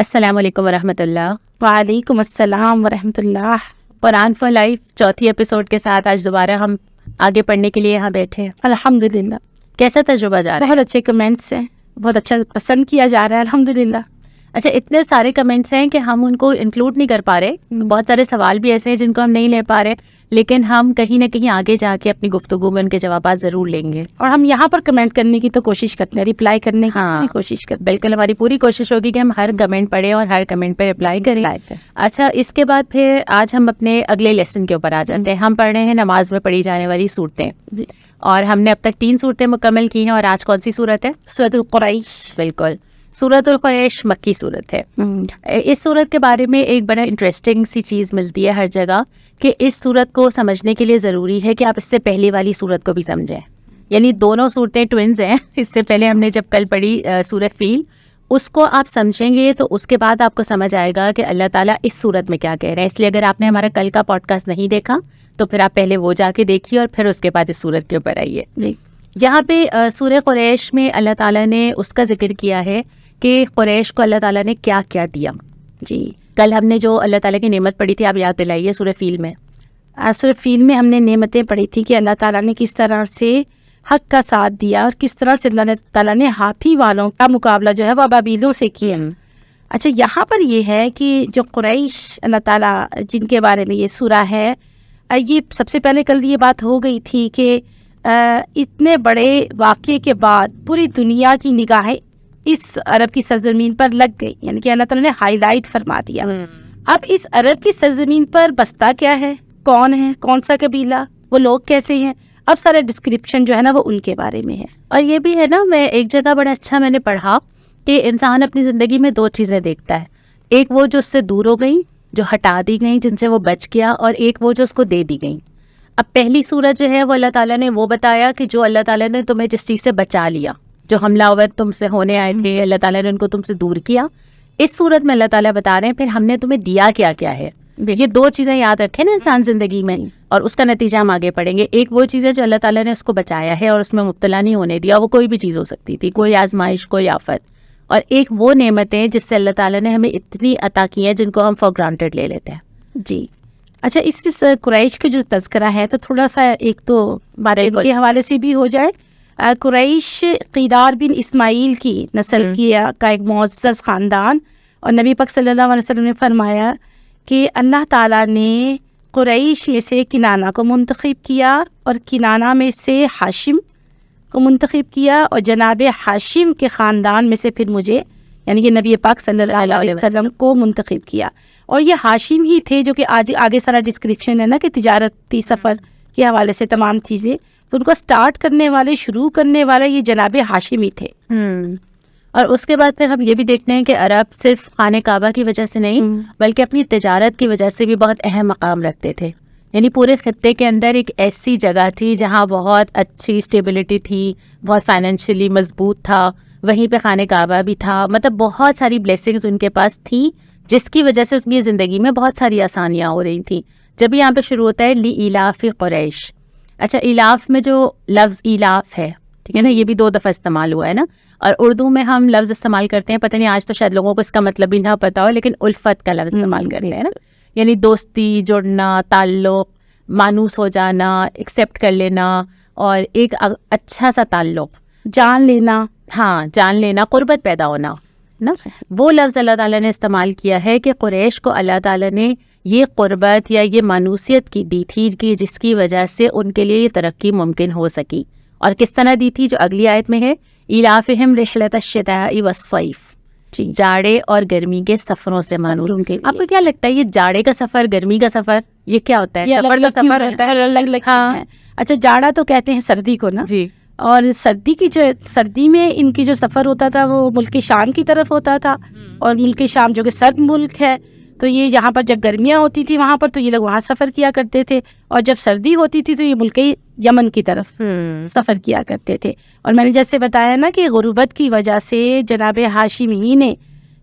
السلام علیکم ورحمۃ اللہ. وعلیکم السلام ورحمۃ اللہ. قرآن فار لائف چوتھی ایپیسوڈ کے ساتھ آج دوبارہ ہم آگے پڑھنے کے لیے یہاں بیٹھے ہیں. الحمدللہ کیسا تجربہ جا رہا ہے؟ بہت اچھے کمنٹس ہیں, بہت اچھا پسند کیا جا رہا ہے الحمدللہ. اچھا, اتنے سارے کمنٹس ہیں کہ ہم ان کو انکلوڈ نہیں کر پا رہے. بہت سارے سوال بھی ایسے ہیں جن کو ہم نہیں لے پا رہے, لیکن ہم کہیں نہ کہیں آگے جا کے اپنی گفتگو میں ان کے جوابات ضرور لیں گے. اور ہم یہاں پر کمنٹ کرنے کی تو کوشش کرتے ہیں, ریپلائی کرنے کی کوشش کرتے ہیں. بالکل, ہماری پوری کوشش ہوگی کہ ہم ہر کمنٹ پڑھیں اور ہر کمنٹ پہ ریپلائی کریں. اچھا, اس کے بعد پھر آج ہم اپنے اگلے لیسن کے اوپر آ جاتے ہیں. ہم پڑھ رہے ہیں نماز میں پڑھی جانے والی صورتیں, اور ہم نے اب تک 3 صورتیں مکمل کی ہیں. اور آج کون سی صورت ہے؟ سورۃ القریش. بالکل, سورۃ القریش مکی صورت ہے. اس صورت کے بارے میں ایک بڑا انٹرسٹنگ سی چیز ملتی ہے ہر جگہ کہ اس صورت کو سمجھنے کے لیے ضروری ہے کہ آپ اس سے پہلے والی صورت کو بھی سمجھیں. یعنی دونوں صورتیں ٹوئنز ہیں. اس سے پہلے ہم نے جب کل پڑھی سورۃ فیل, اس کو آپ سمجھیں گے تو اس کے بعد آپ کو سمجھ آئے گا کہ اللہ تعالیٰ اس صورت میں کیا کہہ رہے ہیں. اس لیے اگر آپ نے ہمارا کل کا پوڈ کاسٹ نہیں دیکھا تو پھر آپ پہلے وہ جا کے دیکھیے اور پھر اس کے بعد اس صورت کے اوپر آئیے. یہاں پہ سورہ قریش میں اللہ تعالیٰ نے اس کا ذکر کیا ہے کہ قریش کو اللہ تعالیٰ نے کیا کیا دیا. جی, کل ہم نے جو اللہ تعالیٰ کی نعمت پڑھی تھی آپ یاد دلائیے. سورہ فیل میں ہم نے نعمتیں پڑھی تھی کہ اللہ تعالیٰ نے کس طرح سے حق کا ساتھ دیا اور کس طرح سے اللہ تعالیٰ نے ہاتھی والوں کا مقابلہ جو ہے وہ ابابیلوں سے کیا. اچھا, یہاں پر یہ ہے کہ جو قریش اللہ تعالیٰ جن کے بارے میں یہ سورہ ہے, یہ سب سے پہلے کل یہ بات ہو گئی تھی کہ اتنے بڑے واقعے کے بعد پوری دنیا کی نگاہیں اس عرب کی سرزمین پر لگ گئی. یعنی کہ اللہ تعالیٰ نے ہائی لائٹ فرما دیا. اب اس عرب کی سرزمین پر بستا کیا ہے, کون ہے, کون سا قبیلہ, وہ لوگ کیسے ہیں, اب سارا ڈسکرپشن جو ہے نا وہ ان کے بارے میں ہے. اور یہ بھی ہے نا, میں ایک جگہ بڑا اچھا میں نے پڑھا کہ انسان اپنی زندگی میں 2 چیزیں دیکھتا ہے. ایک وہ جو اس سے دور ہو گئیں, جو ہٹا دی گئیں, جن سے وہ بچ گیا, اور ایک وہ جو اس کو دے دی گئیں. اب پہلی صورت جو ہے وہ اللہ تعالیٰ نے وہ بتایا کہ جو اللہ تعالیٰ نے تمہیں جس چیز سے بچا لیا, جو حملہ آور تم سے ہونے آئے تھے, اللہ تعالیٰ نے ان کو تم سے دور کیا. اس صورت میں اللہ تعالیٰ بتا رہے ہیں پھر ہم نے تمہیں دیا کیا کیا ہے. یہ 2 چیزیں یاد رکھیں نا انسان زندگی میں, اور اس کا نتیجہ ہم آگے پڑھیں گے. ایک وہ چیز ہے جو اللہ تعالیٰ نے اس کو بچایا ہے اور اس میں مبتلا نہیں ہونے دیا. وہ کوئی بھی چیز ہو سکتی تھی, کوئی آزمائش, کوئی آفت. اور ایک وہ نعمتیں جس سے اللہ تعالیٰ نے ہمیں اتنی عطا کی ہیں جن کو ہم فار گرانٹیڈ لے لیتے ہیں. جی, اچھا, اس قریش کا جو تذکرہ ہے تو تھوڑا سا ایک تو بارے کے حوالے سے بھی ہو جائے. قریش قیدار بن اسماعیل کی نسل کا ایک معزز خاندان, اور نبی پاک صلی اللہ علیہ وسلم نے فرمایا کہ اللہ تعالیٰ نے قریش میں سے کنانہ کو منتخب کیا, اور کنانہ میں سے ہاشم کو منتخب کیا, اور جناب ہاشم کے خاندان میں سے پھر مجھے یعنی کہ نبی پاک صلی اللہ علیہ وسلم کو منتخب کیا. اور یہ ہاشم ہی تھے جو کہ آگے سارا ڈسکرپشن ہے نا کہ تجارتی سفر کے حوالے سے تمام چیزیں, تو ان کو سٹارٹ کرنے والے, شروع کرنے والے یہ جناب ہاشم ہی تھے. اور اس کے بعد پھر ہم یہ بھی دیکھتے ہیں کہ عرب صرف خانہ کعبہ کی وجہ سے نہیں بلکہ اپنی تجارت کی وجہ سے بھی بہت اہم مقام رکھتے تھے. یعنی پورے خطے کے اندر ایک ایسی جگہ تھی جہاں بہت اچھی اسٹیبلٹی تھی, بہت فائنینشلی مضبوط تھا, وہیں پہ خانہ کعبہ بھی تھا. مطلب بہت ساری بلیسنگز ان کے پاس تھیں جس کی وجہ سے اس کی زندگی میں بہت ساری آسانیاں ہو رہی تھیں. جب یہاں پہ شروع ہوتا ہے لی ایلاف قریش. اچھا, ایلاف میں جو لفظ ایلاف ہے, ٹھیک ہے نا, یہ بھی 2 دفعہ استعمال ہوا ہے نا. اور اردو میں ہم لفظ استعمال کرتے ہیں, پتہ نہیں آج تو شاید لوگوں کو اس کا مطلب بھی نہ پتا ہو, لیکن الفت کا لفظ استعمال کرتے ہیں نا. یعنی دوستی, جڑنا, تعلق, مانوس ہو جانا, ایکسیپٹ کر لینا, اور ایک اچھا سا تعلق, جان لینا. ہاں, جان لینا, قربت پیدا ہونا نا. وہ لفظ اللہ تعالیٰ نے استعمال کیا ہے کہ قریش کو اللہ تعالیٰ نے یہ قربت یا یہ مانوسیت کی دی تھی کہ جس کی وجہ سے ان کے لیے یہ ترقی ممکن ہو سکی. اور کس طرح دی تھی, جو اگلی آیت میں ہے, ایلافہم رحلۃ الشتاء والصیف, جاڑے اور گرمی کے سفروں سے مانوس. آپ کو کیا لگتا ہے یہ جاڑے کا سفر, گرمی کا سفر, یہ کیا ہوتا ہے؟ سفر کا سفر ہوتا ہے الگ الگ. ہاں, اچھا, جاڑا تو کہتے ہیں سردی کو نا. جی, اور سردی میں ان کی جو سفر ہوتا تھا وہ ملک شام کی طرف ہوتا تھا, اور ملک شام جو کہ سرد ملک ہے, تو یہ یہاں پر جب گرمیاں ہوتی تھی وہاں پر تو یہ لوگ وہاں سفر کیا کرتے تھے, اور جب سردی ہوتی تھی تو یہ ملک یمن کی طرف سفر کیا کرتے تھے. اور میں نے جیسے بتایا نا کہ غربت کی وجہ سے جناب ہاشمی نے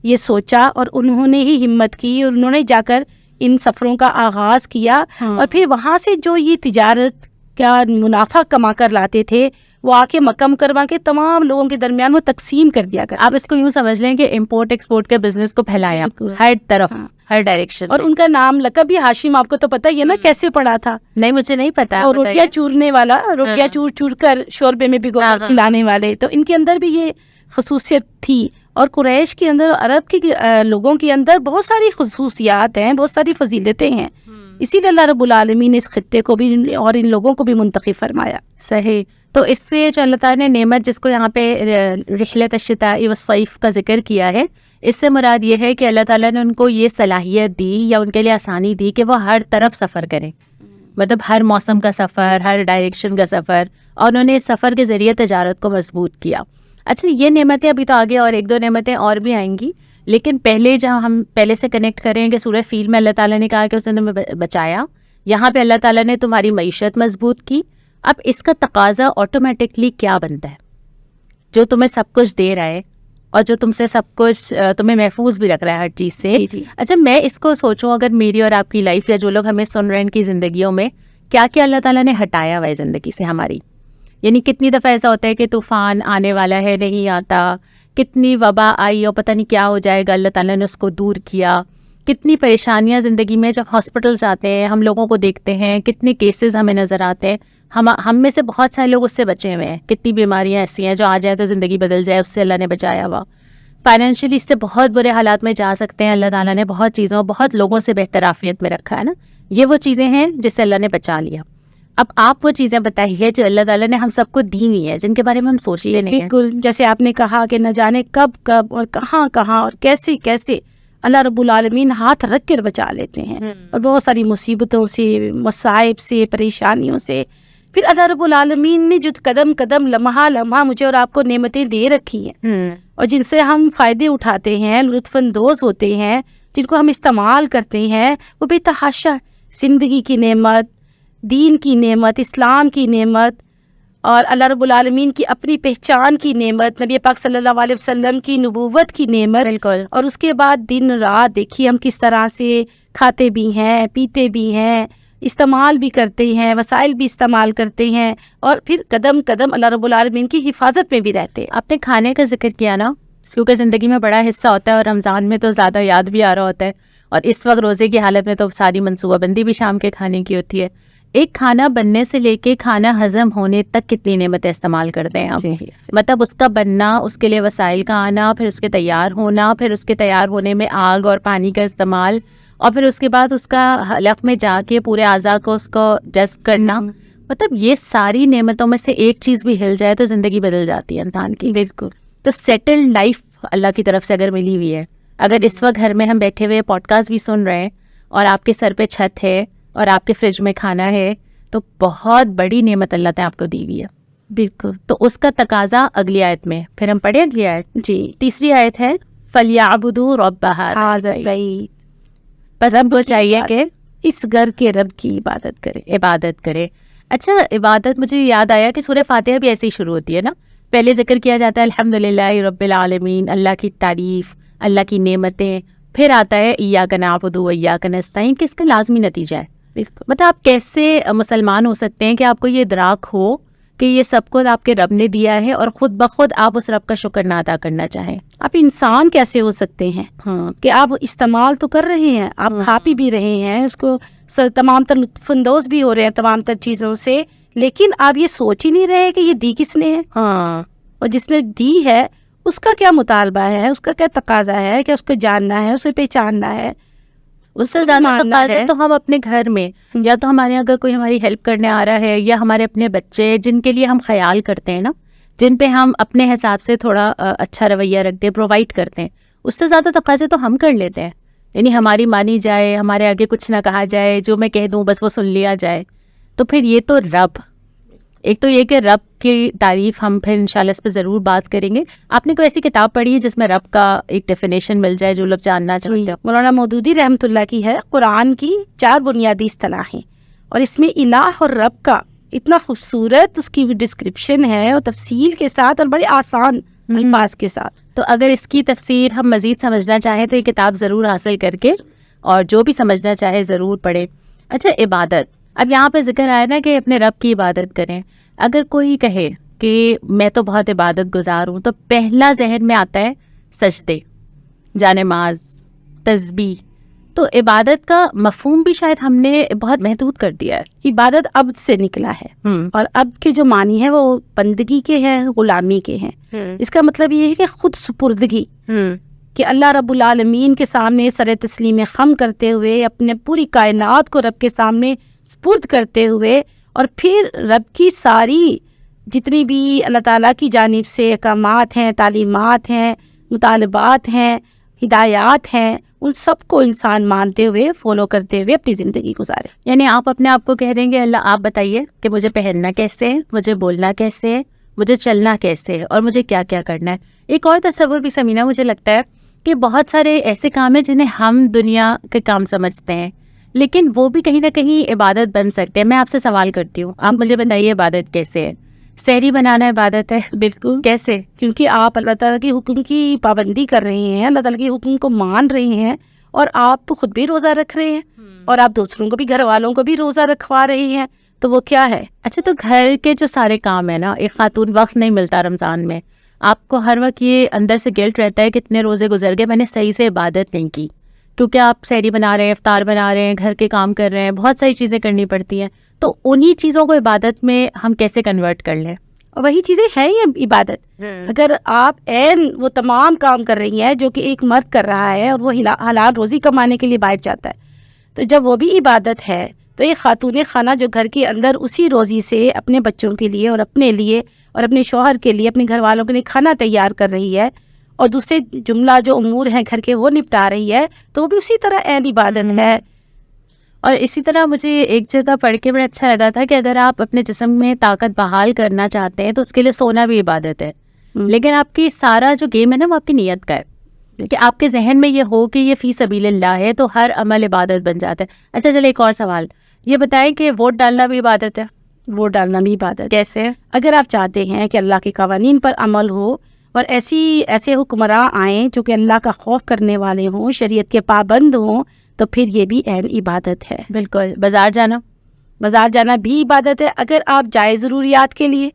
یہ سوچا اور انہوں نے ہی ہمت کی, اور انہوں نے جا کر ان سفروں کا آغاز کیا, اور پھر وہاں سے جو یہ تجارت کا منافع کما کر لاتے تھے وہ آ کے مکہ مکرمہ کے تمام لوگوں کے درمیان وہ تقسیم کر دیا کرتے. آپ اس کو یوں سمجھ لیں کہ امپورٹ ایکسپورٹ کے بزنس کو پھیلایا ہر طرف, ہر ڈائریکشن. اور ان کا نام لقب بھی ہاشم, آپ کو تو پتہ ہی ہے نا کیسے پڑا تھا. نہیں مجھے نہیں پتا. اور روٹیاں چورنے والا, روٹیاں چور چور کر شوربے میں بھگو کر کھلانے والے, تو ان کے اندر بھی یہ خصوصیت تھی. اور قریش کے اندر, عرب کے لوگوں کے اندر بہت ساری خصوصیات ہیں, بہت ساری فضیلتیں ہیں. اسی لیے اللہ رب العالمین نے اس خطے کو بھی اور ان لوگوں کو بھی منتخب فرمایا. صحیح. تو اس سے جو اللہ تعالیٰ نے نعمت جس کو یہاں پہ رحلت الشتاء والصیف کا ذکر کیا ہے, اس سے مراد یہ ہے کہ اللہ تعالیٰ نے ان کو یہ صلاحیت دی یا ان کے لیے آسانی دی کہ وہ ہر طرف سفر کریں, مطلب ہر موسم کا سفر, ہر ڈائریکشن کا سفر, اور انہوں نے اس سفر کے ذریعے تجارت کو مضبوط کیا. اچھا یہ نعمتیں ابھی تو آگے اور ایک دو نعمتیں اور بھی آئیں گی, لیکن پہلے جہاں ہم پہلے سے کنیکٹ کریں کہ سورہ فیل میں اللہ تعالیٰ نے کہا کہ اس نے تمہیں بچایا, یہاں پہ اللہ تعالیٰ نے تمہاری معیشت مضبوط کی. اب اس کا تقاضا آٹومیٹکلی کیا بنتا ہے؟ جو تمہیں سب کچھ دے رہا ہے اور جو تم سے سب کچھ تمہیں محفوظ بھی رکھ رہا ہے ہر چیز سے. اچھا میں اس کو سوچوں, اگر میری اور آپ کی لائف یا جو لوگ ہمیں سن رہے ہیں ان کی زندگیوں میں کیا کیا اللہ تعالیٰ نے ہٹایا ہوا ہے زندگی سے ہماری. یعنی کتنی دفعہ ایسا ہوتا ہے کہ طوفان آنے والا ہے, نہیں آتا, کتنی وبا آئی اور پتہ نہیں کیا ہو جائے گا, اللہ تعالیٰ نے اس کو دور کیا. کتنی پریشانیاں زندگی میں, جب ہاسپٹل جاتے ہیں ہم لوگوں کو دیکھتے ہیں, کتنے کیسز ہمیں نظر آتے ہیں. ہم میں سے بہت سارے لوگ اس سے بچے ہوئے ہیں. کتنی بیماریاں ایسی ہیں جو آ جائے تو زندگی بدل جائے, اس سے اللہ نے بچایا ہوا. فائنینشلی اس سے بہت برے حالات میں جا سکتے ہیں, اللہ تعالیٰ نے بہت چیزوں, بہت لوگوں سے بہتر عافیت میں رکھا ہے نا. یہ وہ چیزیں ہیں جس سے اللہ نے بچا لیا. اب آپ وہ چیزیں بتائیے جو اللہ تعالیٰ نے ہم سب کو دی ہوئی ہیں, جن کے بارے میں ہم سوچتے نہیں ہیں. بالکل جیسے آپ نے کہا کہ نہ جانے کب کب اور کہاں کہاں اور کیسے کیسے اللہ رب العالمین ہاتھ رکھ کر بچا لیتے ہیں, اور بہت ساری مصیبتوں سے, مصائب سے, پریشانیوں سے. پھر اللہ رب العالمین نے جو قدم قدم لمحہ لمحہ مجھے اور آپ کو نعمتیں دے رکھی ہیں, اور جن سے ہم فائدے اٹھاتے ہیں, لطف اندوز ہوتے ہیں, جن کو ہم استعمال کرتے ہیں, وہ بے تحاشا زندگی کی نعمت, دین کی نعمت, اسلام کی نعمت, اور اللہ رب العالمین کی اپنی پہچان کی نعمت, نبی پاک صلی اللہ علیہ وسلم کی نبوت کی نعمت. بالکل. اور اس کے بعد دن رات دیکھیے ہم کس طرح سے کھاتے بھی ہیں, پیتے بھی ہیں, استعمال بھی کرتے ہیں, وسائل بھی استعمال کرتے ہیں, اور پھر قدم قدم اللہ رب العالمین کی حفاظت میں بھی رہتے ہیں. آپ نے کھانے کا ذکر کیا نا, کیونکہ زندگی میں بڑا حصہ ہوتا ہے, اور رمضان میں تو زیادہ یاد بھی آ رہا ہوتا ہے, اور اس وقت روزے کی حالت میں تو ساری منصوبہ بندی بھی شام کے کھانے کی ہوتی ہے. ایک کھانا بننے سے لے کے کھانا ہضم ہونے تک کتنی نعمتیں استعمال کرتے ہیں آپ. مطلب اس کا بننا, اس کے لیے وسائل کا آنا, پھر اس کے تیار ہونا, پھر اس کے تیار ہونے میں آگ اور پانی کا استعمال, اور پھر اس کے بعد اس کا حلق میں جا کے پورے اعضاء کو اس کو جذب کرنا. مطلب یہ ساری نعمتوں میں سے ایک چیز بھی ہل جائے تو زندگی بدل جاتی ہے انسان کی. بالکل. تو سیٹلڈ لائف اللہ کی طرف سے اگر ملی ہوئی ہے, اگر اس وقت گھر میں ہم بیٹھے ہوئے پوڈ کاسٹ بھی سن رہے ہیں, اور آپ کے سر پہ چھت ہے, اور آپ کے فریج میں کھانا ہے, تو بہت بڑی نعمت اللہ تعالیٰ آپ کو دی ہوئی ہے. بالکل. تو اس کا تقاضا اگلی آیت میں, پھر ہم پڑھیں اگلی آیت. جی. تیسری آیت ہے فَلْيَعْبُدُوا رَبَّ هَٰذَا الْبَيْتِ. بس ہم کو چاہیے کہ اس گھر کے رب کی عبادت کرے, عبادت کرے. اچھا عبادت, مجھے یاد آیا کہ سورہ فاتحہ بھی ایسے ہی شروع ہوتی ہے نا. پہلے ذکر کیا جاتا ہے الحمدللہ رب العالمین, اللہ کی تعریف, اللہ کی نعمتیں, پھر آتا ہے ایاک نعبد و ایاک نستعین, کہ اس کا لازمی نتیجہ ہے. مطلب آپ کیسے مسلمان ہو سکتے ہیں کہ آپ کو یہ ادراک ہو کہ یہ سب کچھ آپ کے رب نے دیا ہے, اور خود بخود آپ اس رب کا شکر نہ ادا کرنا چاہیں. آپ انسان کیسے ہو سکتے ہیں کہ آپ استعمال تو کر رہے ہیں, آپ کھا پی بھی رہے ہیں, اس کو تمام تر لطف اندوز بھی ہو رہے ہیں تمام تر چیزوں سے, لیکن آپ یہ سوچ ہی نہیں رہے کہ یہ دی کس نے ہے, اور جس نے دی ہے اس کا کیا مطالبہ ہے, اس کا کیا تقاضا ہے, کہ اس کو جاننا ہے, اسے پہچاننا ہے. اس سے زیادہ تقاضا تو ہم اپنے گھر میں, یا تو ہمارے اگر کوئی ہماری ہیلپ کرنے آ رہا ہے, یا ہمارے اپنے بچے جن کے لیے ہم خیال کرتے ہیں نا, جن پہ ہم اپنے حساب سے تھوڑا اچھا رویہ رکھتے ہیں, پرووائڈ کرتے ہیں, اس سے زیادہ تقاضے تو ہم کر لیتے ہیں. یعنی ہماری مانی جائے, ہمارے آگے کچھ نہ کہا جائے, جو میں کہہ دوں بس وہ سن لیا جائے. تو پھر یہ تو رب, ایک تو یہ کہ رب کی تعریف ہم پھر انشاءاللہ اس پہ ضرور بات کریں گے. آپ نے کوئی ایسی کتاب پڑھی ہے جس میں رب کا ایک ڈیفینیشن مل جائے جو لوگ جاننا چاہتے ہیں؟ مولانا مودودی رحمۃ اللہ کی ہے, قرآن کی 4 بنیادی اصطلاحیں, اور اس میں الہ اور رب کا اتنا خوبصورت اس کی ڈسکرپشن ہے, اور تفصیل کے ساتھ, اور بڑے آسان الفاظ کے ساتھ. تو اگر اس کی تفسیر ہم مزید سمجھنا چاہیں تو یہ کتاب ضرور حاصل کر کے, اور جو بھی سمجھنا چاہے ضرور پڑھے. اچھا عبادت, اب یہاں پہ ذکر آیا نا کہ اپنے رب کی عبادت کریں. اگر کوئی کہے کہ میں تو بہت عبادت گزار ہوں، تو پہلا ذہن میں آتا ہے سجدے، جانماز، تسبیح. تو عبادت کا مفہوم بھی شاید ہم نے بہت محدود کر دیا ہے. عبادت عبد سے نکلا ہے، اور عبد کے جو معنی ہے وہ بندگی کے ہیں، غلامی کے ہیں. اس کا مطلب یہ ہے کہ خود سپردگی، کہ اللہ رب العالمین کے سامنے سر تسلیم خم کرتے ہوئے، اپنے پوری کائنات کو رب کے سامنے سپرد کرتے ہوئے، اور پھر رب کی ساری جتنی بھی اللہ تعالیٰ کی جانب سے احکامات ہیں، تعلیمات ہیں، مطالبات ہیں، ہدایات ہیں، ان سب کو انسان مانتے ہوئے، فالو کرتے ہوئے اپنی زندگی گزارے. یعنی آپ اپنے آپ کو کہہ دیں گے اللہ آپ بتائیے کہ مجھے پہننا کیسے ہے، مجھے بولنا کیسے ہے، مجھے چلنا کیسے ہے، اور مجھے کیا کیا کرنا ہے. ایک اور تصور بھی سمینہ مجھے لگتا ہے کہ بہت سارے ایسے کام ہیں جنہیں ہم دنیا کے کام سمجھتے ہیں، لیکن وہ بھی کہیں نہ کہیں عبادت بن سکتے ہیں. میں آپ سے سوال کرتی ہوں، آپ مجھے بتائیے عبادت کیسے ہے؟ سحری بنانا عبادت ہے؟ بالکل. کیسے؟ کیونکہ آپ اللہ تعالیٰ کے حکم کی پابندی کر رہے ہیں، اللہ تعالیٰ کے حکم کو مان رہے ہیں، اور آپ خود بھی روزہ رکھ رہے ہیں، اور آپ دوسروں کو بھی، گھر والوں کو بھی روزہ رکھوا رہے ہیں، تو وہ کیا ہے؟ اچھا، تو گھر کے جو سارے کام ہیں نا، ایک خاتون وقت نہیں ملتا رمضان میں، آپ کو ہر وقت یہ اندر سے گلٹ رہتا ہے کتنے روزے گزر گئے، میں نے صحیح سے عبادت نہیں کی، کیونکہ آپ سحری بنا رہے ہیں، افطار بنا رہے ہیں، گھر کے کام کر رہے ہیں، بہت ساری چیزیں کرنی پڑتی ہیں. تو انہی چیزوں کو عبادت میں ہم کیسے کنورٹ کر لیں؟ اور وہی چیزیں ہیں یہ عبادت. اگر آپ وہ تمام کام کر رہی ہیں جو کہ ایک مرد کر رہا ہے، اور وہ حلال روزی کمانے کے لیے باہر جاتا ہے، تو جب وہ بھی عبادت ہے، تو ایک خاتون خانہ جو گھر کے اندر اسی روزی سے اپنے بچوں کے لیے اور اپنے لیے اور اپنے شوہر کے لیے، اپنے گھر والوں کے لیے کھانا تیار کر رہی ہے، اور دوسرے جملہ جو امور ہیں گھر کے وہ نپٹا رہی ہے، تو وہ بھی اسی طرح عین عبادت ہے. اور اسی طرح مجھے ایک جگہ پڑھ کے بڑا اچھا لگا تھا کہ اگر آپ اپنے جسم میں طاقت بحال کرنا چاہتے ہیں تو اس کے لیے سونا بھی عبادت ہے، لیکن آپ کی سارا جو گیم ہے نا وہ آپ کی نیت کا ہے، کہ آپ کے ذہن میں یہ ہو کہ یہ فی سبیل اللہ ہے، تو ہر عمل عبادت بن جاتا ہے. اچھا چلے ایک اور سوال یہ بتائیں کہ ووٹ ڈالنا بھی عبادت ہے؟ ووٹ ڈالنا بھی عبادت. کیسے؟ اگر آپ چاہتے ہیں کہ اللہ کے قوانین پر عمل ہو، اور ایسے حکمراں آئیں جو کہ اللہ کا خوف کرنے والے ہوں، شریعت کے پابند ہوں، تو پھر یہ بھی عین عبادت ہے. بالکل. بازار جانا بھی عبادت ہے. اگر آپ جائز ضروریات کے لیے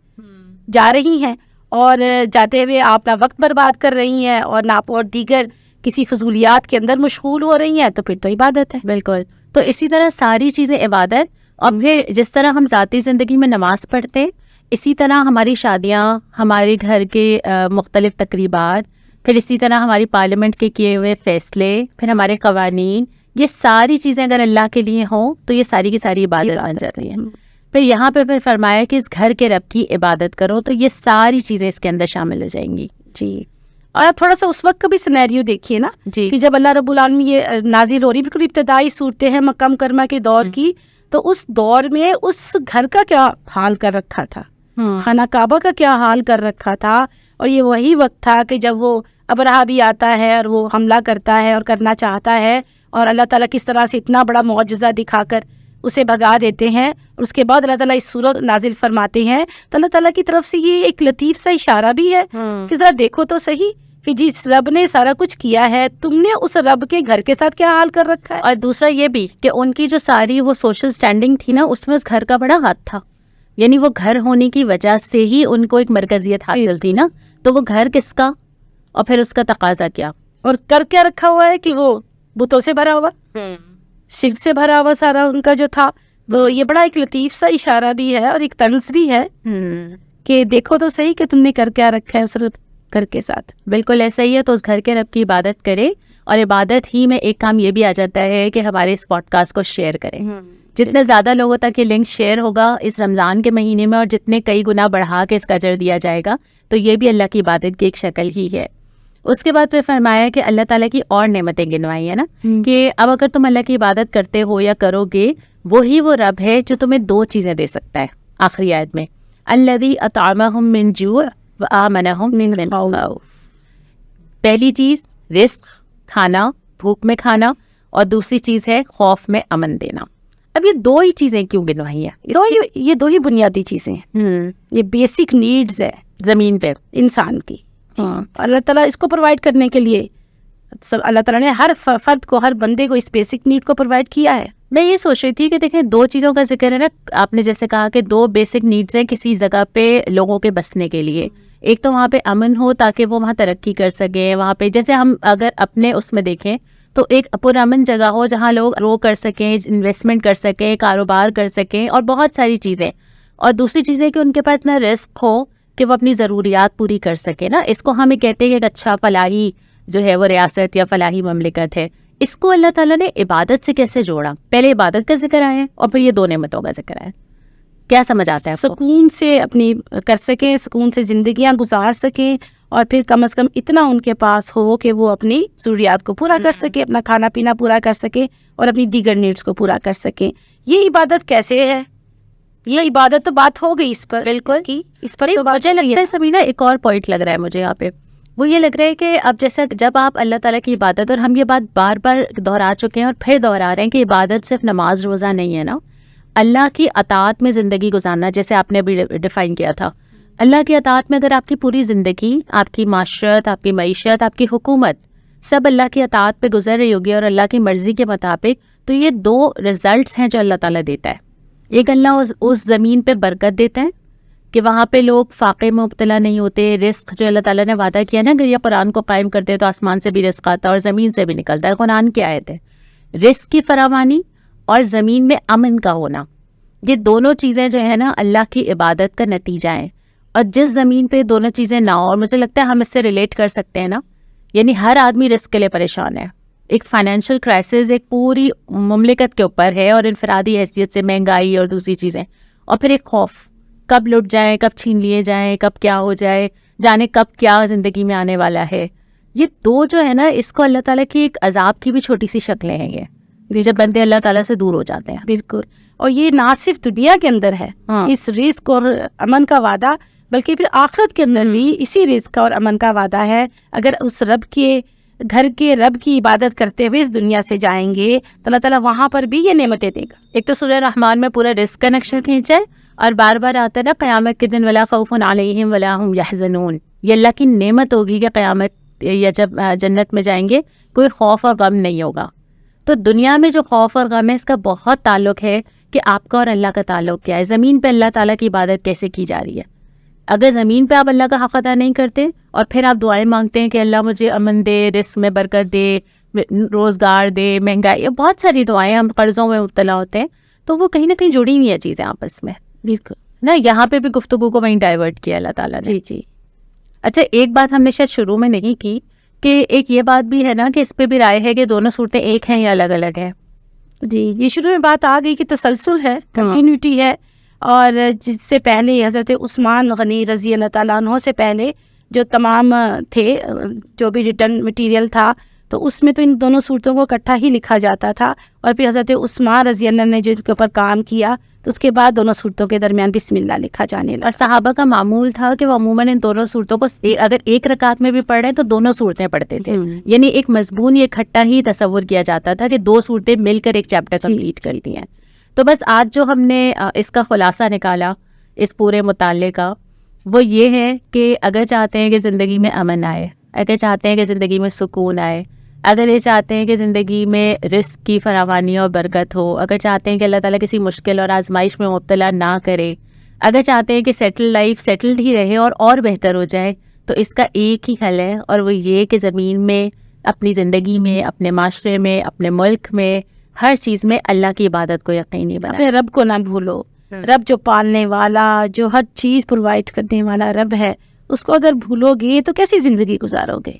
جا رہی ہیں، اور جاتے ہوئے آپ اپنا وقت برباد کر رہی ہیں، اور اور دیگر کسی فضولیات کے اندر مشغول ہو رہی ہیں، تو پھر تو عبادت ہے. بالکل. تو اسی طرح ساری چیزیں عبادت. اور پھر جس طرح ہم ذاتی زندگی میں نماز پڑھتے، اسی طرح ہماری شادیاں، ہمارے گھر کے مختلف تقریبات، پھر اسی طرح ہماری پارلیمنٹ کے کیے ہوئے فیصلے، پھر ہمارے قوانین، یہ ساری چیزیں اگر اللہ کے لیے ہوں تو یہ ساری کی ساری عبادت بن جاتی ہیں. پھر یہاں پہ پھر فرمایا کہ اس گھر کے رب کی عبادت کرو، تو یہ ساری چیزیں اس کے اندر شامل ہو جائیں گی. جی. اور آپ تھوڑا سا اس وقت کا بھی سینیریو دیکھیے نا، جی، کہ جب اللہ رب العالمین یہ نازل ہو رہی بالکل ابتدائی صورتیں ہیں مکہ مکرمہ کے دور کی، تو اس دور میں اس گھر کا کیا حال کر رکھا تھا، خانہ کعبہ کا کیا حال کر رکھا تھا. اور یہ وہی وقت تھا کہ جب وہ ابرہہ بھی آتا ہے اور وہ حملہ کرتا ہے اور کرنا چاہتا ہے، اور اللہ تعالیٰ کس طرح سے اتنا بڑا معجزہ دکھا کر اسے بھگا دیتے ہیں. اور اس کے بعد اللہ تعالیٰ اس سورت نازل فرماتے ہیں، تو اللہ تعالیٰ کی طرف سے یہ ایک لطیف سا اشارہ بھی ہے کہ ذرا دیکھو تو صحیح کہ جس رب نے سارا کچھ کیا ہے، تم نے اس رب کے گھر کے ساتھ کیا حال کر رکھا ہے. اور دوسرا یہ بھی کہ ان کی جو ساری وہ سوشل سٹینڈنگ تھی نا، اس میں اس گھر کا بڑا ہاتھ تھا. یعنی وہ گھر ہونے کی وجہ سے ہی ان کو ایک مرکزیت حاصل تھی نا. تو وہ گھر کس کا، اور پھر اس کا تقاضا کیا، اور کر کیا رکھا ہوا ہے کہ وہ بتوں سے بھرا ہوا، شرک سے بھرا ہوا سارا ان کا جو تھا. وہ یہ بڑا ایک لطیف سا اشارہ بھی ہے اور ایک طنز بھی ہے کہ دیکھو تو صحیح کہ تم نے کر کیا رکھا ہے اس گھر کے ساتھ. بالکل ایسا ہی ہے. تو اس گھر کے رب کی عبادت کرے. اور عبادت ہی میں ایک کام یہ بھی آ جاتا ہے کہ ہمارے اس پوڈ کاسٹ کو شیئر کریں. جتنے زیادہ لوگوں تک یہ لنک شیئر ہوگا اس رمضان کے مہینے میں، اور جتنے کئی گنا بڑھا کے اس کا اجر دیا جائے گا، تو یہ بھی اللہ کی عبادت کی ایک شکل ہی ہے. اس کے بعد پھر فرمایا کہ اللہ تعالیٰ کی اور نعمتیں گنوائی ہیں نا، کہ اب اگر تم اللہ کی عبادت کرتے ہو یا کرو گے، وہی وہ رب ہے جو تمہیں دو چیزیں دے سکتا ہے. آخری آیت میں الذی اطعمہم من جوع وآمنہم من خوف. پہلی چیز رزق، کھانا، بھوک میں کھانا، اور دوسری چیز ہے خوف میں امن دینا. اب یہ دو ہی چیزیں کیوں گنوائی ہیں؟ یہ دو ہی بنیادی چیزیں ہیں، یہ بیسک نیڈز ہے زمین پہ انسان کی. اللہ تعالیٰ اس کو پرووائڈ کرنے کے لیے اللہ تعالیٰ نے ہر فرد کو، ہر بندے کو اس بیسک نیڈ کو پرووائڈ کیا ہے. میں یہ سوچ رہی تھی کہ دیکھیں 2 چیزوں کا ذکر ہے نا، آپ نے جیسے کہا کہ 2 بیسک نیڈس ہیں کسی جگہ پہ لوگوں کے بسنے کے لیے. ایک تو وہاں پہ امن ہو تاکہ وہ وہاں ترقی کر سکیں، وہاں پہ جیسے ہم اگر اپنے اس میں دیکھیں تو ایک پرامن جگہ ہو جہاں لوگ رو کر سکیں، انویسٹمنٹ کر سکیں، کاروبار کر سکیں اور بہت ساری چیزیں. اور دوسری چیز ہے کہ ان کے پاس اتنا رزق ہو کہ وہ اپنی ضروریات پوری کر سکے نا. اس کو ہمیں کہتے ہیں کہ ایک اچھا فلاحی جو ہے وہ ریاست یا فلاحی مملکت ہے. اس کو اللہ تعالیٰ نے عبادت سے کیسے جوڑا؟ پہلے عبادت کا ذکر آیا اور پھر یہ 2 نعمتوں کا ذکر آیا. کیا سمجھ آتا ہے؟ سکون سے اپنی کر سکیں، سکون سے زندگیاں گزار سکیں، اور پھر کم از کم اتنا ان کے پاس ہو کہ وہ اپنی ضروریات کو پورا کر سکے، اپنا کھانا پینا پورا کر سکے اور اپنی دیگر نیڈس کو پورا کر سکیں. یہ عبادت کیسے ہے؟ یہ عبادت تو بات ہو گئی اس پر، بالکل اس پر تو مجھے لگتا ہے سمینا ایک اور پوائنٹ لگ رہا ہے مجھے یہاں پہ. وہ یہ لگ رہا ہے کہ اب جیسا جب آپ اللہ تعالیٰ کی عبادت، اور ہم یہ بات بار بار دہرا چکے ہیں اور پھر دہرا رہے ہیں کہ عبادت صرف نماز روزہ نہیں ہے نا، اللہ کی اطاعت میں زندگی گزارنا، جیسے آپ نے ابھی ڈیفائن کیا تھا. اللہ کی اطاعت میں اگر آپ کی پوری زندگی، آپ کی معاشرت، آپ کی معیشت، آپ کی حکومت سب اللہ کی اطاعت پہ گزر رہی ہوگی اور اللہ کی مرضی کے مطابق، تو یہ 2 رزلٹس ہیں جو اللہ تعالیٰ دیتا ہے. ایک اللہ اس زمین پہ برکت دیتا ہے کہ وہاں پہ لوگ فاقے میں مبتلا نہیں ہوتے. رزق جو اللہ تعالیٰ نے وعدہ کیا نا، اگر یہ قرآن کو قائم کرتے تو آسمان سے بھی رزق آتا اور زمین سے بھی نکلتا ہے. قرآن کی آیت ہے. رزق کی فراوانی اور زمین میں امن کا ہونا، یہ دونوں چیزیں جو ہے نا اللہ کی عبادت کا نتیجہ ہیں. اور جس زمین پہ دونوں چیزیں نہ ہو، اور مجھے لگتا ہے ہم اس سے ریلیٹ کر سکتے ہیں نا، یعنی ہر آدمی رزق کے لیے پریشان ہے. ایک فائنینشیل کرائسس ایک پوری مملکت کے اوپر ہے، اور انفرادی حیثیت سے مہنگائی اور دوسری چیزیں، اور پھر ایک خوف، کب لٹ جائیں، کب چھین لیے جائیں، کب کیا ہو جائے، جانے کب کیا زندگی میں آنے والا ہے. یہ 2 جو ہے نا، اس کو اللہ تعالیٰ کی ایک عذاب کی بھی چھوٹی سی شکلیں ہیں یہ، جب بندے اللہ تعالیٰ سے دور ہو جاتے ہیں. بالکل. اور یہ نہ صرف دنیا کے اندر ہے اس رزق اور امن کا وعدہ، بلکہ پھر آخرت کے اندر بھی اسی رزق اور امن کا وعدہ ہے. اگر اس رب کے گھر کے رب کی عبادت کرتے ہوئے اس دنیا سے جائیں گے تو اللہ تعالیٰ وہاں پر بھی یہ نعمتیں دے گا. ایک تو سورہ رحمان میں پورا رزق کا نقشہ کھینچا ہے، اور بار بار آتا ہے نا قیامت کے دن ولا خوف علیہم ولا هم یحزنون. یہ اللہ کی نعمت ہوگی کہ قیامت یا جب جنت میں جائیں گے کوئی خوف اور غم نہیں ہوگا. تو دنیا میں جو خوف اور غم ہے اس کا بہت تعلق ہے کہ آپ کا اور اللہ کا تعلق کیا ہے. زمین پہ اللہ تعالیٰ کی عبادت کیسے کی جا رہی ہے؟ اگر زمین پہ آپ اللہ کا حق ادا نہیں کرتے اور پھر آپ دعائیں مانگتے ہیں کہ اللہ مجھے امن دے، رزق میں برکت دے، روزگار دے، مہنگائی، بہت ساری دعائیں، ہم قرضوں میں مبتلا ہوتے ہیں، تو وہ کہیں نہ کہیں جڑی ہوئی ہیں چیزیں آپس میں. بالکل نا، یہاں پہ بھی گفتگو کو وہیں ڈائیورٹ کیا اللہ تعالیٰ نے. جی. اچھا، ایک بات ہم نے شاید شروع میں نہیں کی کہ ایک یہ بات بھی ہے نا کہ اس پہ بھی رائے ہے کہ دونوں صورتیں ایک ہیں یا الگ الگ ہیں. جی، یہ شروع میں بات آ گئی کہ تسلسل ہے، کنٹینیوٹی ہے. اور جس سے پہلے حضرت عثمان غنی رضی اللہ تعالیٰ عنہ سے پہلے جو تمام تھے، جو بھی ریٹرن مٹیریل تھا، تو اس میں تو ان دونوں صورتوں کو اکٹھا ہی لکھا جاتا تھا. اور پھر حضرت عثمان رضی اللہ نے جو اس کے اوپر کام کیا تو اس کے بعد دونوں صورتوں کے درمیان بسم اللہ لکھا جانے لگا. اور صحابہ کا معمول تھا کہ وہ عموماً ان دونوں صورتوں کو اگر ایک رکعت میں بھی پڑھ رہے ہیں تو دونوں صورتیں پڑھتے تھے. یعنی ایک مضمون یہ اکٹھا ہی تصور کیا جاتا تھا کہ 2 صورتیں مل کر ایک چیپٹر کمپلیٹ کرتی ہیں. تو بس آج جو ہم نے اس کا خلاصہ نکالا اس پورے مطالعے کا، وہ یہ ہے کہ اگر چاہتے ہیں کہ زندگی میں امن آئے، اگر چاہتے ہیں کہ زندگی میں سکون آئے، اگر یہ چاہتے ہیں کہ زندگی میں رزق کی فراوانی اور برکت ہو، اگر چاہتے ہیں کہ اللہ تعالیٰ کسی مشکل اور آزمائش میں مبتلا نہ کرے، اگر چاہتے ہیں کہ سیٹل لائف سیٹلڈ ہی رہے اور بہتر ہو جائے، تو اس کا ایک ہی حل ہے، اور وہ یہ کہ زمین میں، اپنی زندگی میں، اپنے معاشرے میں، اپنے ملک میں، ہر چیز میں اللہ کی عبادت کو یقینی بنائیں. اپنے رب کو نہ بھولو. رب جو پالنے والا، جو ہر چیز پرووائڈ کرنے والا رب ہے، اس کو اگر بھولو گے تو کیسی زندگی گزارو گے؟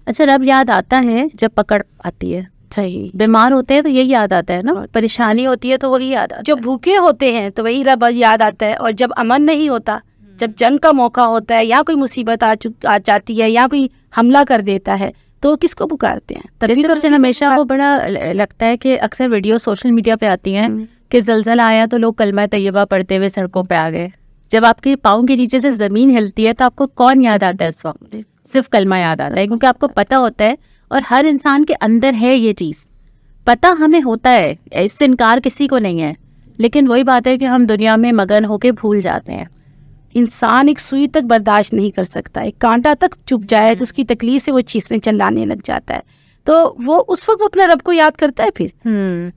اچھا، رب یاد آتا ہے جب پکڑ آتی ہے. صحیح. بیمار ہوتے ہیں تو یہی یاد آتا ہے نا، پریشانی ہوتی ہے تو وہی یاد آتا ہے. جو بھوکے ہوتے ہیں تو وہی رب یاد آتا ہے. اور جب امن نہیں ہوتا، جب جنگ کا موقع ہوتا ہے، یا کوئی مصیبت آ جاتی ہے، یا کوئی حملہ کر دیتا ہے، تو کس کو پکارتے ہیں؟ تبھی تو ہمیشہ وہ بڑا لگتا ہے کہ اکثر ویڈیو سوشل میڈیا پہ آتی ہیں کہ زلزلہ آیا تو لوگ کلمہ طیبہ پڑھتے ہوئے سڑکوں پہ آ گئے. جب آپ کے پاؤں کے نیچے سے زمین ہلتی ہے تو آپ کو کون یاد آتا ہے اس وقت؟ صرف کلمہ یاد آتا ہے، کیونکہ آپ کو پتہ ہوتا ہے، اور ہر انسان کے اندر ہے یہ چیز. پتہ ہمیں ہوتا ہے، اس سے انکار کسی کو نہیں ہے، لیکن وہی بات ہے کہ ہم دنیا میں مگن ہو کے بھول جاتے ہیں. انسان ایک سوئی تک برداشت نہیں کر سکتا، ایک کانٹا تک چپ جائے تو اس کی تکلیف سے وہ چیخنے چلانے لگ جاتا ہے. تو وہ اس وقت وہ اپنے رب کو یاد کرتا ہے پھر.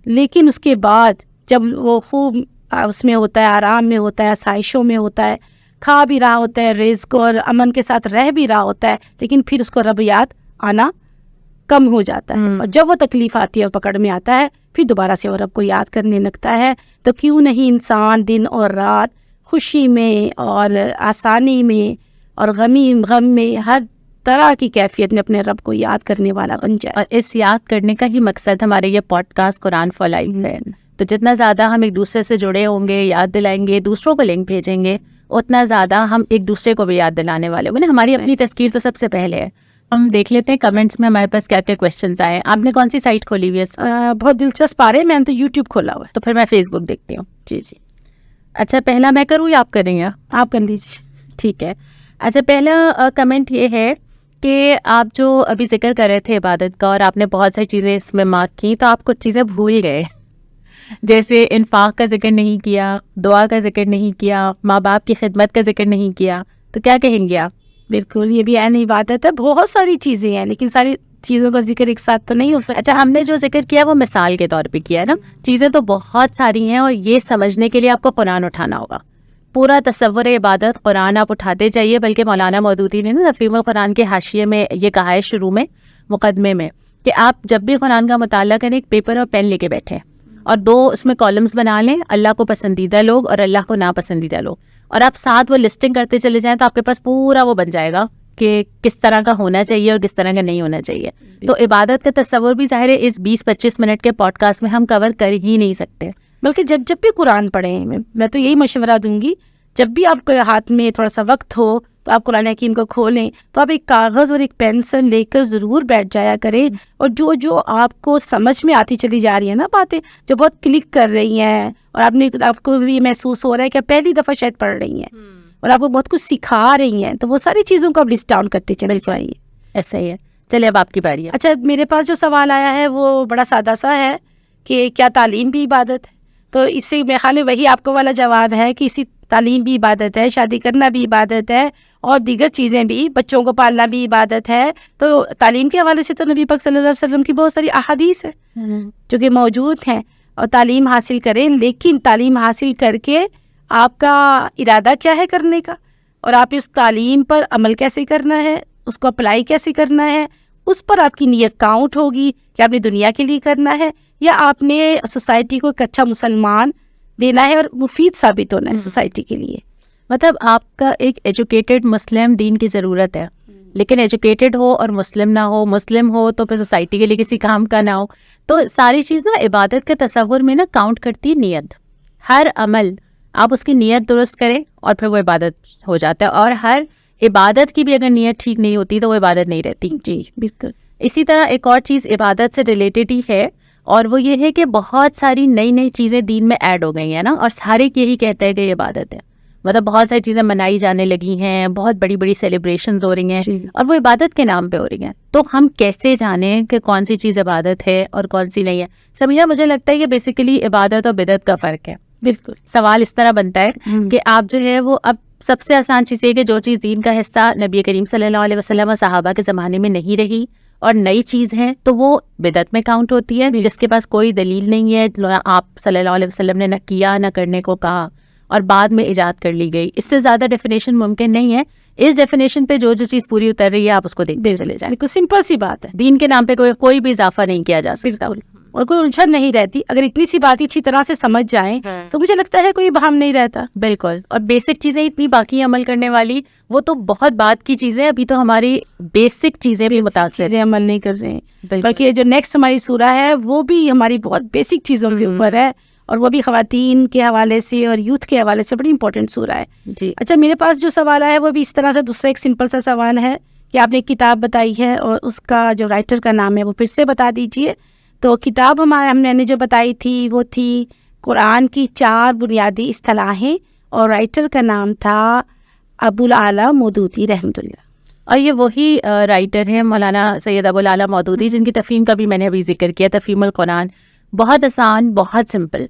لیکن اس کے بعد جب وہ خوب اس میں ہوتا ہے، آرام میں ہوتا ہے، آسائشوں میں ہوتا ہے، کھا بھی رہا ہوتا ہے رزق اور امن کے ساتھ رہ بھی رہا ہوتا ہے، لیکن پھر اس کو رب یاد آنا کم ہو جاتا ہے. اور جب وہ تکلیف آتی ہے اور پکڑ میں آتا ہے پھر دوبارہ سے وہ رب کو یاد کرنے لگتا ہے. تو کیوں نہیں انسان دن اور رات خوشی میں اور آسانی میں اور غم میں ہر طرح کی کیفیت میں اپنے رب کو یاد کرنے والا بن جائے. اور اس یاد کرنے کا ہی مقصد ہمارے یہ podcast Quran for life ہے. تو جتنا زیادہ ہم ایک دوسرے سے جڑے ہوں گے، یاد دلائیں گے، دوسروں کو لنک بھیجیں گے، اتنا زیادہ ہم ایک دوسرے کو بھی یاد دلانے والے ہوں گے. ہماری اپنی تذکیر تو سب سے پہلے ہے. ہم دیکھ لیتے ہیں کمنٹس میں ہمارے پاس کیا کیا کویشچنز آئے. آپ نے کون سی سائٹ کھولی ہوئی ہے؟ بہت دلچسپ آ رہے ہیں. میں نے تو یوٹیوب کھولا ہوا ہے. تو پھر میں فیس بک دیکھتی ہوں. جی. اچھا، پہلا میں کروں یا آپ کریں گے؟ آپ کر لیجیے. ٹھیک ہے. اچھا، پہلا کمنٹ یہ ہے کہ آپ جو ابھی ذکر کر رہے تھے عبادت کا، اور آپ نے بہت ساری چیزیں اس میں مارک کی، تو آپ کچھ چیزیں بھول گئے. جیسے انفاق کا ذکر نہیں کیا، دعا کا ذکر نہیں کیا، ماں باپ کی خدمت کا ذکر نہیں کیا. تو کیا کہیں گے آپ؟ بالکل، یہ بھی عین عبادت ہے. بہت ساری چیزیں ہیں لیکن ساری چیزوں کا ذکر ایک ساتھ تو نہیں ہو سکتا. اچھا، ہم نے جو ذکر کیا وہ مثال کے طور پہ کیا نا. چیزیں تو بہت ساری ہیں، اور یہ سمجھنے کے لیے آپ کو قرآن اٹھانا ہوگا. پورا تصور عبادت قرآن آپ اٹھاتے جائیے. بلکہ مولانا مودودی نے نا تفہیم القرآن کے حاشیے میں یہ کہا ہے، شروع میں مقدمے میں، کہ آپ جب بھی قرآن کا مطالعہ کریں ایک پیپر اور پین لے کے بیٹھیں اور 2 اس میں کالمز بنا لیں، اللہ کو پسندیدہ لوگ اور اللہ کو ناپسندیدہ لوگ، اور آپ ساتھ وہ لسٹنگ کرتے چلے جائیں تو آپ کے پاس پورا وہ بن جائے گا کہ کس طرح کا ہونا چاہیے اور کس طرح کا نہیں ہونا چاہیے. تو عبادت کا تصور بھی ظاہر ہے اس 20-25 منٹ کے پوڈ کاسٹ میں ہم کور کر ہی نہیں سکتے. بلکہ جب بھی قرآن پڑھیں، میں تو یہی مشورہ دوں گی، جب بھی آپ کے ہاتھ میں تھوڑا سا وقت ہو تو آپ قرآن حکیم کو کھولیں، تو آپ ایک کاغذ اور ایک پینسل لے کر ضرور بیٹھ جایا کریں. اور جو آپ کو سمجھ میں آتی چلی جا رہی ہیں نا باتیں، جو بہت کلک کر رہی ہیں اور آپ کو بھی محسوس ہو رہا ہے کہ پہلی دفعہ شاید پڑھ رہی ہیں اور آپ کو بہت کچھ سکھا رہی ہیں، تو وہ ساری چیزوں کو آپ لسٹ ڈاؤن کرتے چلے جائیے. ایسا ہی ہے. چلیے اب آپ کی باری ہے. اچھا، میرے پاس جو سوال آیا ہے وہ بڑا سادہ سا ہے کہ کیا تعلیم بھی عبادت ہے؟ تو اس سے میرے خیال میں وہی آپ کو والا جواب ہے کہ اسی تعلیم بھی عبادت ہے، شادی کرنا بھی عبادت ہے، اور دیگر چیزیں بھی، بچوں کو پالنا بھی عبادت ہے. تو تعلیم کے حوالے سے تو نبی پاک صلی اللہ علیہ وسلم کی بہت ساری احادیث ہیں جو کہ موجود ہیں. اور تعلیم حاصل کریں، لیکن تعلیم حاصل کر کے آپ کا ارادہ کیا ہے کرنے کا، اور آپ اس تعلیم پر عمل کیسے کرنا ہے، اس کو اپلائی کیسے کرنا ہے، اس پر آپ کی نیت کاؤنٹ ہوگی کہ آپ نے دنیا کے لیے کرنا ہے یا آپ نے سوسائٹی کو ایک اچھا مسلمان دینا ہے اور مفید ثابت ہونا ہے سوسائٹی کے لیے. مطلب آپ کا ایک ایجوکیٹڈ مسلم دین کی ضرورت ہے، لیکن ایجوکیٹڈ ہو اور مسلم نہ ہو، مسلم ہو تو پھر سوسائٹی کے لیے کسی کام کا نہ ہو. تو ساری چیز نا عبادت کے تصور میں نا کاؤنٹ کرتی ہے نیت. ہر عمل آپ اس کی نیت درست کریں اور پھر وہ عبادت ہو جاتا ہے. اور ہر عبادت کی بھی اگر نیت ٹھیک نہیں ہوتی تو وہ عبادت نہیں رہتی. جی بالکل. اسی طرح ایک اور چیز عبادت سے ریلیٹڈ ہی ہے، اور وہ یہ ہے کہ بہت ساری نئی چیزیں دین میں ایڈ ہو گئی ہیں نا، اور سارے یہی کہتے ہیں کہ یہ عبادت ہے. مطلب بہت ساری چیزیں منائی جانے لگی ہیں، بہت بڑی سیلیبریشنز ہو رہی ہیں اور وہ عبادت کے نام پہ ہو رہی ہیں. تو ہم کیسے جانیں کہ کون سی چیز عبادت ہے اور کون سی نہیں ہے؟ سمیرہ، مجھے لگتا ہے یہ بیسیکلی عبادت اور بدعت کا فرق ہے. بالکل. سوال اس طرح بنتا ہے کہ آپ جو ہے وہ، اب سب سے آسان چیز یہ کہ جو چیز دین کا حصہ نبی کریم صلی اللہ علیہ وسلم اور صحابہ کے زمانے میں نہیں رہی اور نئی چیز ہے تو وہ بدعت میں کاؤنٹ ہوتی ہے، جس کے پاس کوئی دلیل نہیں ہے، آپ صلی اللہ علیہ وسلم نے نہ کیا نہ کرنے کو کہا اور بعد میں ایجاد کر لی گئی. اس سے زیادہ ڈیفینیشن ممکن نہیں ہے. اس ڈیفینیشن پہ جو چیز پوری اتر رہی ہے آپ اس کو دیکھتے چلے جائیں. بالکل سمپل سی بات ہے. دین کے نام پہ کوئی بھی اضافہ نہیں کیا جا سکتا اور کوئی الجھن نہیں رہتی. اگر اتنی سی بات اچھی طرح سے سمجھ جائیں تو مجھے لگتا ہے کوئی بہم نہیں رہتا. بالکل. اور بیسک چیزیں اتنی باقی عمل کرنے والی، وہ تو بہت بات کی چیزیں، ابھی تو ہماری بیسک چیزیں بھی متاثر چیزیں عمل نہیں کر رہے ہیں. بلکہ جو نیکسٹ ہماری سورہ ہے وہ بھی ہماری بہت بیسک چیزوں کے اوپر ہے، اور وہ بھی خواتین کے حوالے سے اور یوتھ کے حوالے سے بڑی امپورٹنٹ سورہ ہے. جی. اچھا، میرے پاس جو سوال ہے وہ بھی اس طرح سے، دوسرا ایک سمپل سا سوال ہے کہ آپ نے ایک کتاب بتائی ہے اور اس کا جو رائٹر کا نام ہے وہ پھر سے بتا دیجئے. تو کتاب ہم نے جو بتائی تھی وہ تھی قرآن کی 4 بنیادی اصطلاحیں، اور رائٹر کا نام تھا ابوالعالی مودودی رحمۃ اللہ. اور یہ وہی رائٹر ہیں مولانا سید ابوالعالی مودودی جن کی تفہیم کا بھی میں نے ابھی ذکر کیا، تفہیم القرآن. بہت آسان، بہت سمپل.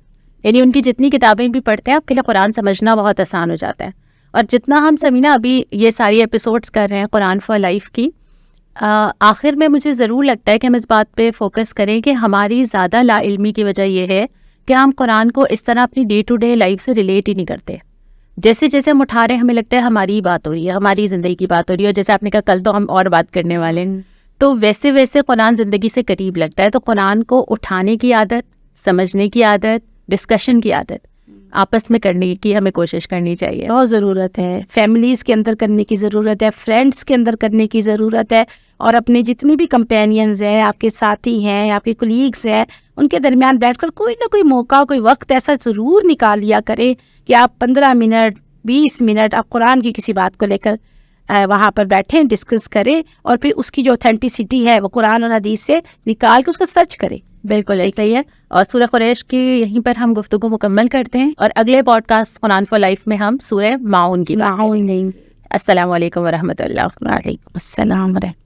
یعنی ان کی جتنی کتابیں بھی پڑھتے ہیں آپ کے لیے قرآن سمجھنا بہت آسان ہو جاتا ہے. اور جتنا ہم سمینا ابھی یہ ساری ایپیسوڈز کر رہے ہیں قرآن فار لائف کی، آخر میں مجھے ضرور لگتا ہے کہ ہم اس بات پہ فوکس کریں کہ ہماری زیادہ لا علمی کی وجہ یہ ہے کہ ہم قرآن کو اس طرح اپنی ڈے ٹو ڈے لائف سے ریلیٹ ہی نہیں کرتے. جیسے جیسے ہم اٹھا رہے ہیں ہمیں لگتا ہے ہماری بات ہو رہی ہے, ہماری زندگی کی بات ہو رہی ہے, اور جیسے آپ نے کہا کل تو ہم اور بات کرنے والے ہیں, تو ویسے ویسے قرآن زندگی سے قریب لگتا ہے. تو قرآن کو اٹھانے کی عادت, سمجھنے کی عادت, ڈسکشن کی عادت آپس میں کرنے کی ہمیں کوشش کرنی چاہیے. بہت ضرورت ہے, فیملیز کے اندر کرنے کی ضرورت ہے, فرینڈس کے اندر کرنے کی ضرورت ہے, اور اپنے جتنی بھی کمپینینز ہیں, آپ کے ساتھی ہیں, آپ کے کولیگس ہیں, ان کے درمیان بیٹھ کر کوئی نہ کوئی موقع, کوئی وقت ایسا ضرور نکال لیا کرے کہ آپ 15 منٹ 20 منٹ آپ قرآن کی کسی بات کو لے کر وہاں پر بیٹھیں, ڈسکس کریں, اور پھر اس کی جو اوتھینٹسٹی ہے وہ قرآن اور حدیث سے نکال کے اس کو سرچ کریں. بالکل ایسا ہی ہے. اور سورہ قریش کی یہیں پر ہم گفتگو مکمل کرتے ہیں, اور اگلے podcast Quran for life میں ہم سورہ ماؤن کی بات کریں گے. السلام علیکم ورحمۃ اللہ. وعلیکم السلام ورحمۃ اللہ.